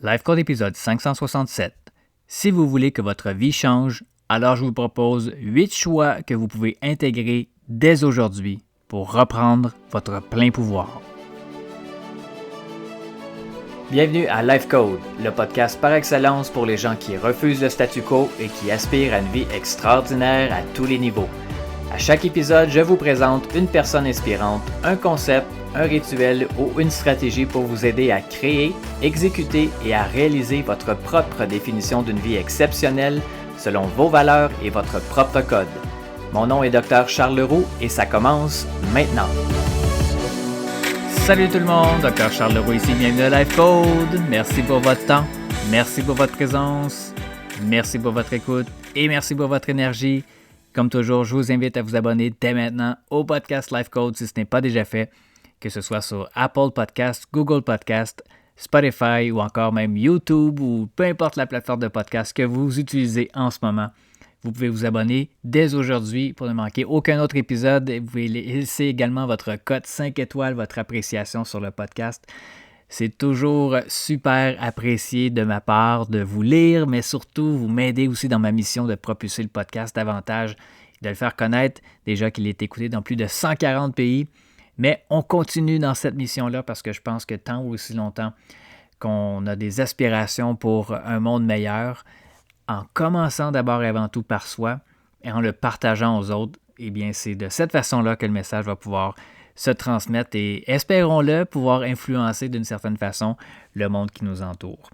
Life Code épisode 567. Si vous voulez que votre vie change, alors je vous propose 8 choix que vous pouvez intégrer dès aujourd'hui pour reprendre votre plein pouvoir. Bienvenue à Life Code, le podcast par excellence pour les gens qui refusent le statu quo et qui aspirent à une vie extraordinaire à tous les niveaux. À chaque épisode, je vous présente une personne inspirante, un concept, un rituel ou une stratégie pour vous aider à créer, exécuter et à réaliser votre propre définition d'une vie exceptionnelle selon vos valeurs et votre propre code. Mon nom est Dr. Charles Leroux et ça commence maintenant. Salut tout le monde, Dr. Charles Leroux ici, bienvenue à Life Code. Merci pour votre temps, merci pour votre présence, merci pour votre écoute et merci pour votre énergie. Comme toujours, je vous invite à vous abonner dès maintenant au podcast Life Code si ce n'est pas déjà fait, que ce soit sur Apple Podcast, Google Podcast, Spotify ou encore même YouTube ou peu importe la plateforme de podcast que vous utilisez en ce moment. Vous pouvez vous abonner dès aujourd'hui pour ne manquer aucun autre épisode. Vous pouvez laisser également votre cote 5 étoiles, votre appréciation sur le podcast. C'est toujours super apprécié de ma part de vous lire, mais surtout, vous m'aidez aussi dans ma mission de propulser le podcast davantage, de le faire connaître. Déjà qu'il est écouté dans plus de 140 pays. Mais on continue dans cette mission-là parce que je pense que tant ou aussi longtemps qu'on a des aspirations pour un monde meilleur, en commençant d'abord et avant tout par soi et en le partageant aux autres, eh bien c'est de cette façon-là que le message va pouvoir se transmettre et, espérons-le, pouvoir influencer d'une certaine façon le monde qui nous entoure.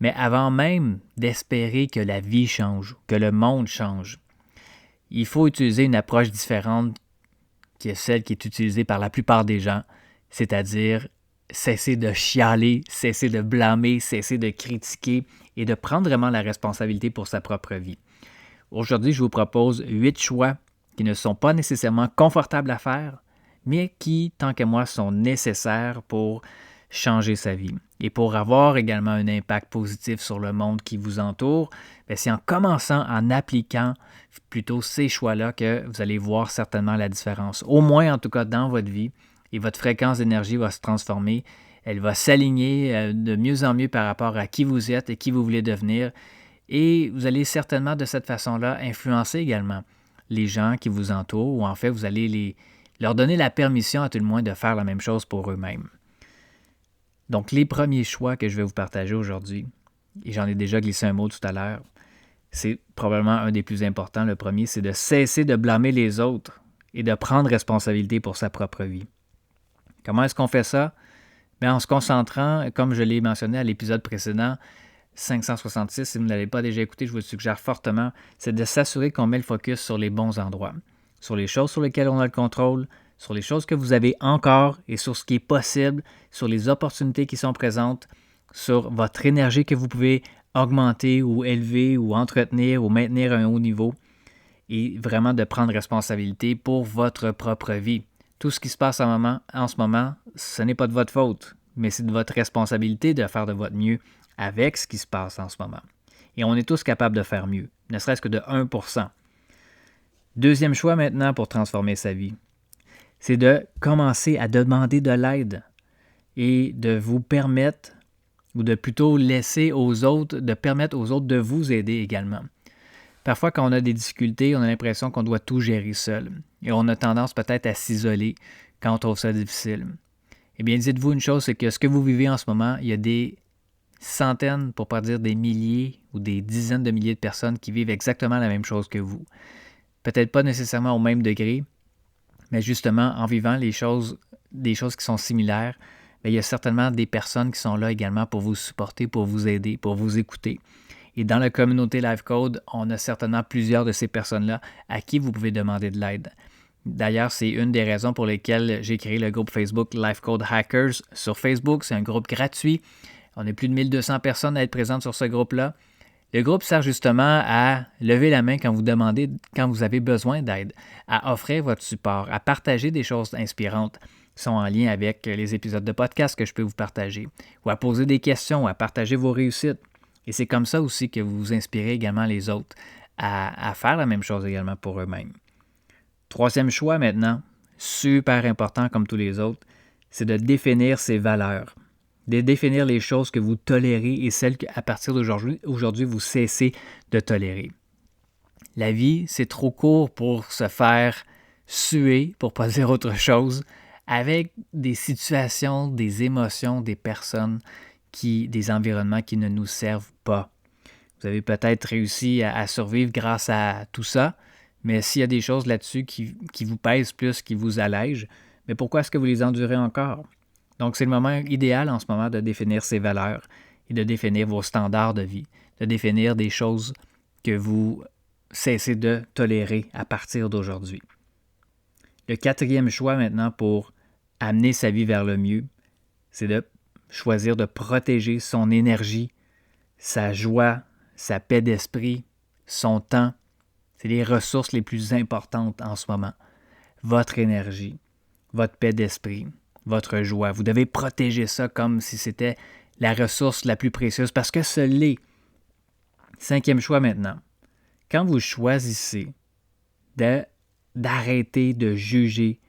Mais avant même d'espérer que la vie change, que le monde change, il faut utiliser une approche différente qui est celle qui est utilisée par la plupart des gens, c'est-à-dire cesser de chialer, cesser de blâmer, cesser de critiquer et de prendre vraiment la responsabilité pour sa propre vie. Aujourd'hui, je vous propose 8 choix qui ne sont pas nécessairement confortables à faire, mais qui, tant que moi, sont nécessaires pour changer sa vie. Et pour avoir également un impact positif sur le monde qui vous entoure, c'est en commençant, en appliquant plutôt ces choix-là que vous allez voir certainement la différence. Au moins, en tout cas, dans votre vie, et votre fréquence d'énergie va se transformer. Elle va s'aligner de mieux en mieux par rapport à qui vous êtes et qui vous voulez devenir. Et vous allez certainement, de cette façon-là, influencer également les gens qui vous entourent, ou en fait, vous allez leur donner la permission, à tout le moins, de faire la même chose pour eux-mêmes. Donc, les premiers choix que je vais vous partager aujourd'hui, et j'en ai déjà glissé un mot tout à l'heure, c'est probablement un des plus importants. Le premier, c'est de cesser de blâmer les autres et de prendre responsabilité pour sa propre vie. Comment est-ce qu'on fait ça? Bien, en se concentrant, comme je l'ai mentionné à l'épisode précédent, 566, si vous ne l'avez pas déjà écouté, je vous le suggère fortement, c'est de s'assurer qu'on met le focus sur les bons endroits, sur les choses sur lesquelles on a le contrôle, sur les choses que vous avez encore et sur ce qui est possible, sur les opportunités qui sont présentes, sur votre énergie que vous pouvez augmenter ou élever ou entretenir ou maintenir à un haut niveau et vraiment de prendre responsabilité pour votre propre vie. Tout ce qui se passe en ce moment, ce n'est pas de votre faute, mais c'est de votre responsabilité de faire de votre mieux avec ce qui se passe en ce moment. Et on est tous capables de faire mieux, ne serait-ce que de 1%. Deuxième choix maintenant pour transformer sa vie, c'est de commencer à demander de l'aide et de vous permettre, ou de plutôt laisser aux autres, de permettre aux autres de vous aider également. Parfois, quand on a des difficultés, on a l'impression qu'on doit tout gérer seul. Et on a tendance peut-être à s'isoler quand on trouve ça difficile. Eh bien, dites-vous une chose, c'est que ce que vous vivez en ce moment, il y a des centaines, pour ne pas dire des milliers ou des dizaines de milliers de personnes qui vivent exactement la même chose que vous. Peut-être pas nécessairement au même degré, mais justement, en vivant des choses qui sont similaires, il y a certainement des personnes qui sont là également pour vous supporter, pour vous aider, pour vous écouter. Et dans la communauté Life Code, on a certainement plusieurs de ces personnes-là à qui vous pouvez demander de l'aide. D'ailleurs, c'est une des raisons pour lesquelles j'ai créé le groupe Facebook Life Code Hackers sur Facebook. C'est un groupe gratuit. On est plus de 1200 personnes à être présentes sur ce groupe-là. Le groupe sert justement à lever la main quand vous avez besoin d'aide, à offrir votre support, à partager des choses inspirantes qui sont en lien avec les épisodes de podcast que je peux vous partager, ou à poser des questions, à partager vos réussites. Et c'est comme ça aussi que vous inspirez également les autres à faire la même chose également pour eux-mêmes. Troisième choix maintenant, super important comme tous les autres, c'est de définir ses valeurs. de définir les choses que vous tolérez et celles qu'à partir d'aujourd'hui, vous cessez de tolérer. La vie, c'est trop court pour se faire suer, pour pas dire autre chose, avec des situations, des émotions, des personnes, des environnements qui ne nous servent pas. Vous avez peut-être réussi à survivre grâce à tout ça, mais s'il y a des choses là-dessus qui vous pèsent plus, qui vous allègent, mais pourquoi est-ce que vous les endurez encore? Donc, c'est le moment idéal en ce moment de définir ses valeurs et de définir vos standards de vie, de définir des choses que vous cessez de tolérer à partir d'aujourd'hui. Le 4e choix maintenant pour amener sa vie vers le mieux, c'est de choisir de protéger son énergie, sa joie, sa paix d'esprit, son temps. C'est les ressources les plus importantes en ce moment. Votre énergie, votre paix d'esprit, votre joie. Vous devez protéger ça comme si c'était la ressource la plus précieuse parce que ce l'est. 5e choix maintenant. Quand vous choisissez d'arrêter de juger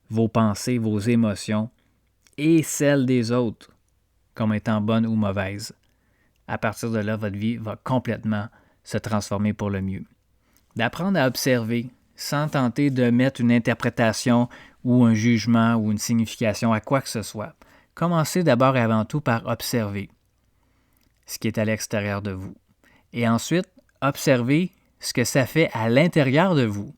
vos pensées, vos émotions et celles des autres comme étant bonnes ou mauvaises, à partir de là, votre vie va complètement se transformer pour le mieux. D'apprendre à observer sans tenter de mettre une interprétation ou un jugement ou une signification à quoi que ce soit. Commencez d'abord et avant tout par observer ce qui est à l'extérieur de vous. Et ensuite, observez ce que ça fait à l'intérieur de vous.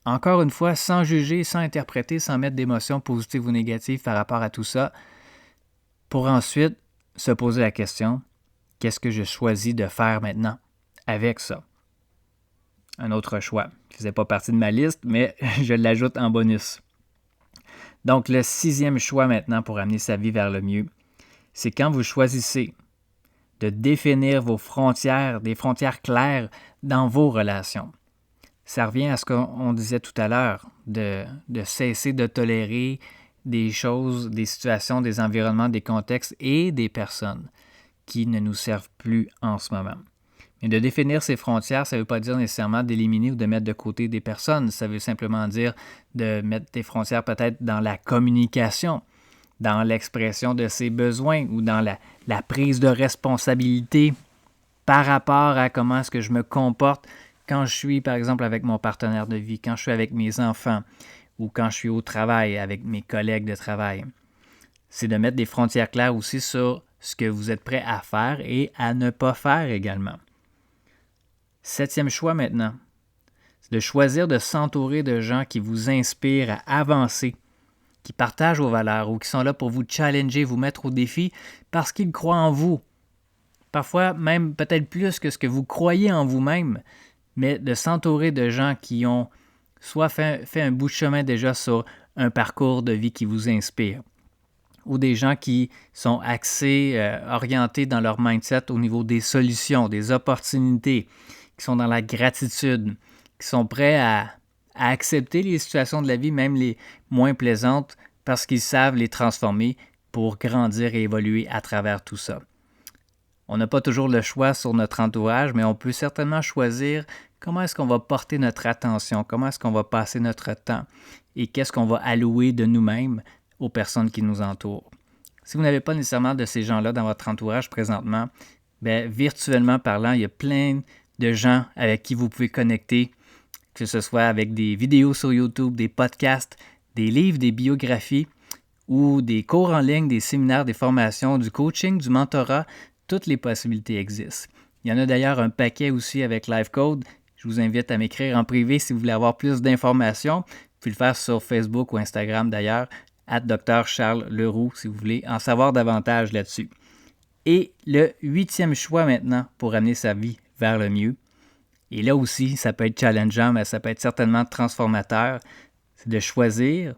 Encore une fois, sans juger, sans interpréter, sans mettre d'émotions positives ou négatives par rapport à tout ça, pour ensuite se poser la question, qu'est-ce que je choisis de faire maintenant avec ça? Un autre choix qui ne faisait pas partie de ma liste, mais je l'ajoute en bonus. Donc, le 6e choix maintenant pour amener sa vie vers le mieux, c'est quand vous choisissez de définir vos frontières, des frontières claires dans vos relations. Ça revient à ce qu'on disait tout à l'heure, de cesser de tolérer des choses, des situations, des environnements, des contextes et des personnes qui ne nous servent plus en ce moment. Mais de définir ces frontières, ça ne veut pas dire nécessairement d'éliminer ou de mettre de côté des personnes. Ça veut simplement dire de mettre des frontières peut-être dans la communication, dans l'expression de ses besoins ou dans la prise de responsabilité par rapport à comment est-ce que je me comporte quand je suis, par exemple, avec mon partenaire de vie, quand je suis avec mes enfants ou quand je suis au travail avec mes collègues de travail. C'est de mettre des frontières claires aussi sur ce que vous êtes prêt à faire et à ne pas faire également. 7e choix maintenant, c'est de choisir de s'entourer de gens qui vous inspirent à avancer, qui partagent vos valeurs ou qui sont là pour vous challenger, vous mettre au défi parce qu'ils croient en vous. Parfois même peut-être plus que ce que vous croyez en vous-même, mais de s'entourer de gens qui ont soit fait un bout de chemin déjà sur un parcours de vie qui vous inspire, ou des gens qui sont axés, orientés dans leur mindset au niveau des solutions, des opportunités, qui sont dans la gratitude, qui sont prêts à accepter les situations de la vie, même les moins plaisantes, parce qu'ils savent les transformer pour grandir et évoluer à travers tout ça. On n'a pas toujours le choix sur notre entourage, mais on peut certainement choisir comment est-ce qu'on va porter notre attention, comment est-ce qu'on va passer notre temps et qu'est-ce qu'on va allouer de nous-mêmes aux personnes qui nous entourent. Si vous n'avez pas nécessairement de ces gens-là dans votre entourage présentement, bien, virtuellement parlant, il y a plein de gens avec qui vous pouvez connecter, que ce soit avec des vidéos sur YouTube, des podcasts, des livres, des biographies ou des cours en ligne, des séminaires, des formations, du coaching, du mentorat. Toutes les possibilités existent. Il y en a d'ailleurs un paquet aussi avec LiveCode. Je vous invite à m'écrire en privé si vous voulez avoir plus d'informations. Vous pouvez le faire sur Facebook ou Instagram d'ailleurs, @Dr Charles Leroux, si vous voulez en savoir davantage là-dessus. Et le 8e choix maintenant pour amener sa vie vers le mieux, et là aussi, ça peut être challengeant, mais ça peut être certainement transformateur, c'est de choisir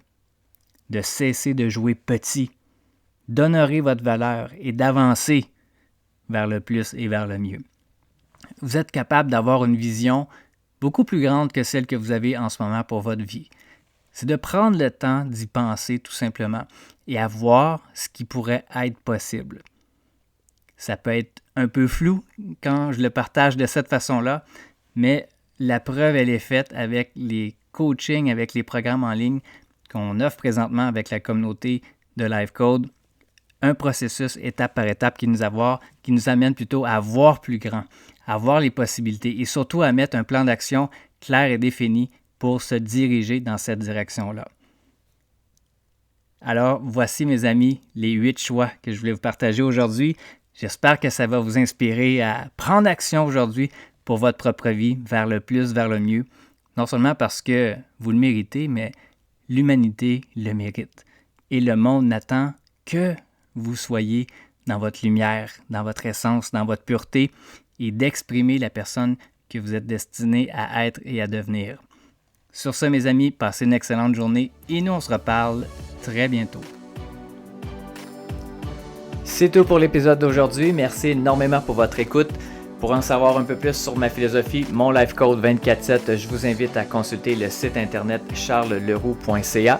de cesser de jouer petit, d'honorer votre valeur et d'avancer vers le plus et vers le mieux. Vous êtes capable d'avoir une vision beaucoup plus grande que celle que vous avez en ce moment pour votre vie. C'est de prendre le temps d'y penser tout simplement et à voir ce qui pourrait être possible. Ça peut être un peu flou quand je le partage de cette façon-là, mais la preuve, elle est faite avec les coachings, avec les programmes en ligne qu'on offre présentement avec la communauté de LiveCode. un processus étape par étape qui nous amène plutôt à voir plus grand, à voir les possibilités et surtout à mettre un plan d'action clair et défini pour se diriger dans cette direction-là. Alors, voici mes amis, les 8 choix que je voulais vous partager aujourd'hui. J'espère que ça va vous inspirer à prendre action aujourd'hui pour votre propre vie, vers le plus, vers le mieux. Non seulement parce que vous le méritez, mais l'humanité le mérite. Et le monde n'attend que vous soyez dans votre lumière, dans votre essence, dans votre pureté et d'exprimer la personne que vous êtes destiné à être et à devenir. Sur ce, mes amis, passez une excellente journée et nous, on se reparle très bientôt. C'est tout pour l'épisode d'aujourd'hui. Merci énormément pour votre écoute. Pour en savoir un peu plus sur ma philosophie, mon Life Code 24/7, je vous invite à consulter le site internet charlesleroux.ca.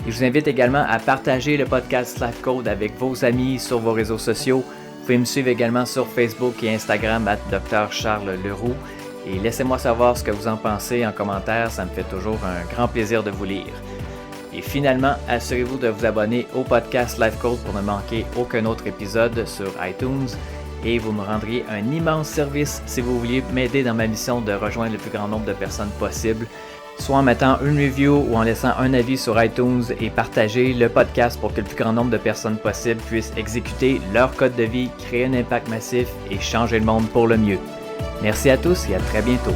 Et je vous invite également à partager le podcast Life Code avec vos amis sur vos réseaux sociaux. Vous pouvez me suivre également sur Facebook et Instagram @Dr Charles Leroux. Et laissez-moi savoir ce que vous en pensez en commentaire, ça me fait toujours un grand plaisir de vous lire. Et finalement, assurez-vous de vous abonner au podcast Life Code pour ne manquer aucun autre épisode sur iTunes. Et vous me rendriez un immense service si vous vouliez m'aider dans ma mission de rejoindre le plus grand nombre de personnes possible, soit en mettant une review ou en laissant un avis sur iTunes et partager le podcast pour que le plus grand nombre de personnes possible puissent exécuter leur code de vie, créer un impact massif et changer le monde pour le mieux. Merci à tous et à très bientôt.